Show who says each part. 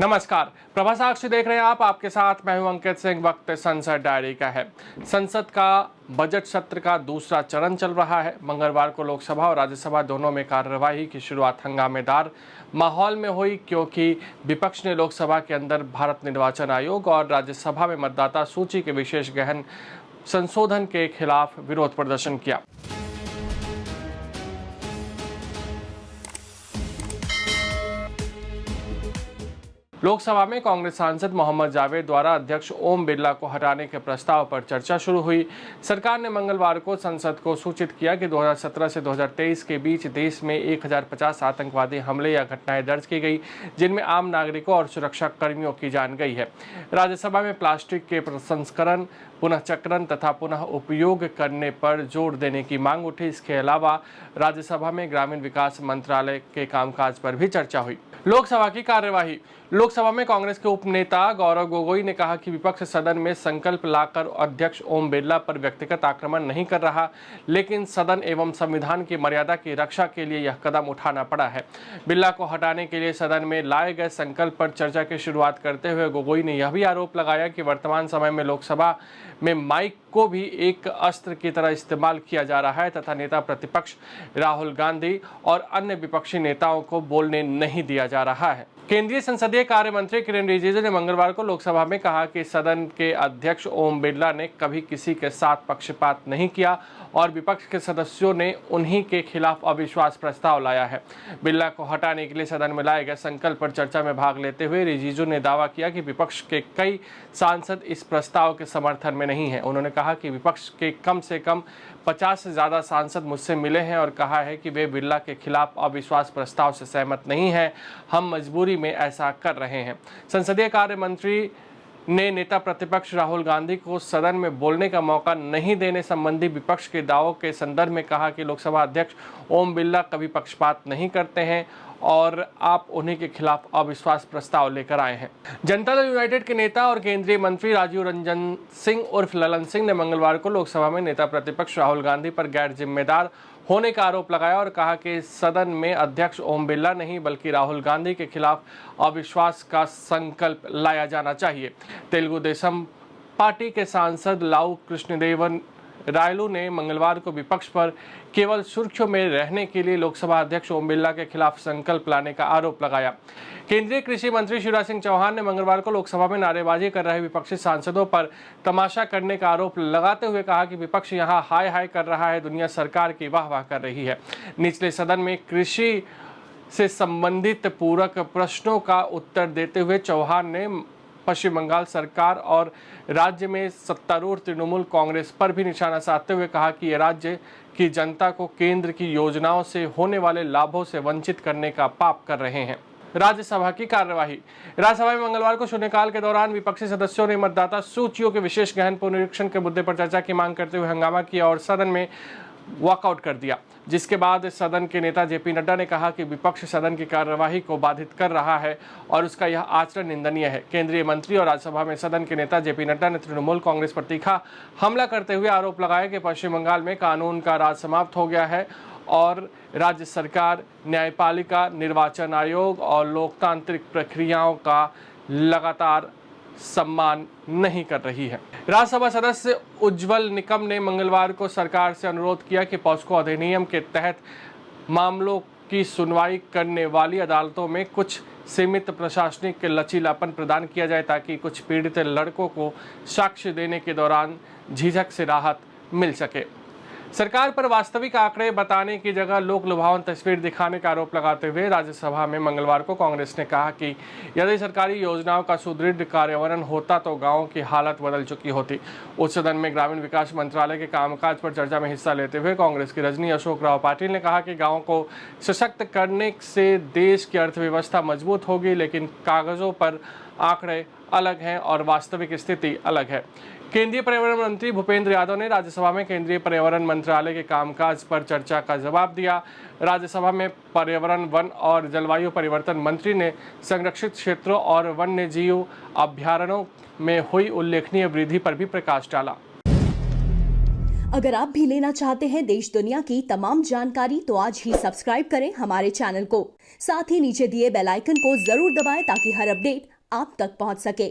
Speaker 1: नमस्कार, प्रभा साक्षी देख रहे हैं आप। आपके साथ मैं हूं अंकित सिंह। वक्त संसद डायरी का है। संसद का बजट सत्र का दूसरा चरण चल रहा है। मंगलवार को लोकसभा और राज्यसभा दोनों में कार्यवाही की शुरुआत हंगामेदार माहौल में हुई, क्योंकि विपक्ष ने लोकसभा के अंदर भारत निर्वाचन आयोग और राज्यसभा में मतदाता सूची के विशेष गहन संशोधन के खिलाफ विरोध प्रदर्शन किया। लोकसभा में कांग्रेस सांसद मोहम्मद जावेद द्वारा अध्यक्ष ओम बिरला को हटाने के प्रस्ताव पर चर्चा शुरू हुई। सरकार ने मंगलवार को संसद को सूचित किया कि 2017 से 2023 के बीच देश में 1050 आतंकवादी हमले या घटनाएं दर्ज की गई, जिनमें आम नागरिकों और सुरक्षा कर्मियों की जान गई है। राज्यसभा में प्लास्टिक के प्रसंस्करण, पुनःचक्रण तथा पुनः उपयोग करने पर जोर देने की मांग उठी। इसके अलावा राज्यसभा में ग्रामीण विकास मंत्रालय के कामकाज पर भी चर्चा हुई। लोकसभा की कार्यवाही। लोकसभा में कांग्रेस के उपनेता गौरव गोगोई ने कहा कि विपक्ष सदन में संकल्प लाकर अध्यक्ष ओम बिरला पर व्यक्तिगत आक्रमण नहीं कर रहा, लेकिन सदन एवं संविधान की मर्यादा की रक्षा के लिए यह कदम उठाना पड़ा है। बिरला को हटाने के लिए सदन में लाए गए संकल्प पर चर्चा की शुरुआत करते हुए गोगोई ने यह भी आरोप लगाया कि वर्तमान समय में लोकसभा में माइक को भी एक अस्त्र की तरह इस्तेमाल किया जा रहा है तथा नेता प्रतिपक्ष राहुल गांधी और अन्य विपक्षी नेताओं को बोलने नहीं दिया जा रहा है। केंद्रीय संसदीय कार्य मंत्री किरेन रिजिजू ने मंगलवार को लोकसभा में कहा कि सदन के अध्यक्ष ओम बिरला ने कभी किसी के साथ पक्षपात नहीं किया और विपक्ष के सदस्यों ने उन्हीं के खिलाफ अविश्वास प्रस्ताव लाया है। बिरला को हटाने के लिए सदन में लाए गए संकल्प पर चर्चा में भाग लेते हुए रिजिजू ने दावा किया कि विपक्ष के कई सांसद इस प्रस्ताव के समर्थन में नहीं है। उन्होंने कहा कि विपक्ष के कम से कम 50 से ज्यादा सांसद मुझसे मिले हैं और कहा है कि वे बिरला के खिलाफ अविश्वास प्रस्ताव से सहमत नहीं हैं। हम मजबूरी में ऐसा कर रहे हैं। संसदीय कार्य मंत्री ने नेता प्रतिपक्ष राहुल गांधी को सदन में बोलने का मौका नहीं देने संबंधी विपक्ष के दावों के संदर्भ में कहा कि लोकसभा अध्यक्ष ओम बिरला कभी पक्षपात नहीं करते हैं और आप उन्हीं के खिलाफ अविश्वास प्रस्ताव लेकर आए हैं। जनता दल यूनाइटेड के नेता और केंद्रीय मंत्री राजीव रंजन सिंह उर्फ ललन सिंह ने मंगलवार को लोकसभा में नेता प्रतिपक्ष राहुल गांधी पर गैर जिम्मेदार होने का आरोप लगाया और कहा कि सदन में अध्यक्ष ओम बिरला नहीं बल्कि राहुल गांधी के खिलाफ अविश्वास का संकल्प लाया जाना चाहिए। तेलुगु देशम पार्टी के सांसद लाउ कृष्णदेवन रायलू ने मंगलवार को विपक्ष पर केवल सुर्खियों में रहने के लिए लोकसभा अध्यक्ष ओम बिरला के खिलाफ संकल्प लाने का आरोप लगाया। केंद्रीय कृषि मंत्री शिवराज सिंह चौहान ने मंगलवार को लोकसभा में नारेबाजी कर रहे विपक्षी सांसदों पर तमाशा करने का आरोप लगाते हुए कहा कि विपक्ष यहां हाय हाय कर रहा है, दुनिया सरकार की वाह वाह कर रही है। निचले सदन में कृषि से संबंधित पूरक प्रश्नों का उत्तर देते हुए चौहान ने पश्चिम बंगाल सरकार और राज्य में सत्तारूढ़ तृणमूल कांग्रेस पर भी निशाना साधते हुए कहा कि ये राज्य की जनता को केंद्र की योजनाओं से होने वाले लाभों से वंचित करने का पाप कर रहे हैं। राज्यसभा की कार्यवाही। राज्यसभा में मंगलवार को शून्यकाल के दौरान विपक्षी सदस्यों ने मतदाता सूचियों के विशेष गहन पुनरीक्षण के मुद्दे पर चर्चा की मांग करते हुए हंगामा किया और सदन में वॉकआउट कर दिया, जिसके बाद सदन के नेता जेपी नड्डा ने कहा कि विपक्ष सदन की कार्यवाही को बाधित कर रहा है और उसका यह आचरण निंदनीय है। केंद्रीय मंत्री और राज्यसभा में सदन के नेता जेपी नड्डा ने तृणमूल कांग्रेस पर तीखा हमला करते हुए आरोप लगाया कि पश्चिम बंगाल में कानून का राज समाप्त हो गया है और राज्य सरकार न्यायपालिका, निर्वाचन आयोग और लोकतांत्रिक प्रक्रियाओं का लगातार सम्मान नहीं कर रही है। राज्यसभा सदस्य उज्जवल निकम ने मंगलवार को सरकार से अनुरोध किया कि पॉस्को अधिनियम के तहत मामलों की सुनवाई करने वाली अदालतों में कुछ सीमित प्रशासनिक लचीलापन प्रदान किया जाए ताकि कुछ पीड़ित लड़कों को साक्ष्य देने के दौरान झिझक से राहत मिल सके। सरकार पर वास्तविक आंकड़े बताने की जगह लोक लुभावन तस्वीर दिखाने का आरोप लगाते हुए राज्यसभा में मंगलवार को कांग्रेस ने कहा कि यदि सरकारी योजनाओं का सुदृढ़ कार्यान्वयन होता तो गांवों की हालत बदल चुकी होती। उच्च सदन में ग्रामीण विकास मंत्रालय के कामकाज पर चर्चा में हिस्सा लेते हुए कांग्रेस की रजनी अशोक राव पाटिल ने कहा कि गाँवों को सशक्त करने से देश की अर्थव्यवस्था मजबूत होगी, लेकिन कागजों पर आंकड़े अलग हैं और वास्तविक स्थिति अलग है। केंद्रीय पर्यावरण मंत्री भूपेंद्र यादव ने राज्यसभा में केंद्रीय पर्यावरण मंत्रालय के कामकाज पर चर्चा का जवाब दिया। राज्यसभा में पर्यावरण, वन और जलवायु परिवर्तन मंत्री ने संरक्षित क्षेत्रों और वन्य जीव अभ्यारण्यों में हुई उल्लेखनीय वृद्धि पर भी प्रकाश डाला।
Speaker 2: अगर आप भी लेना चाहते हैं देश दुनिया की तमाम जानकारी तो आज ही सब्सक्राइब करें हमारे चैनल को। साथ ही नीचे दिए बेल आइकन को जरूर दबाएं ताकि हर अपडेट आप तक पहुंच सके।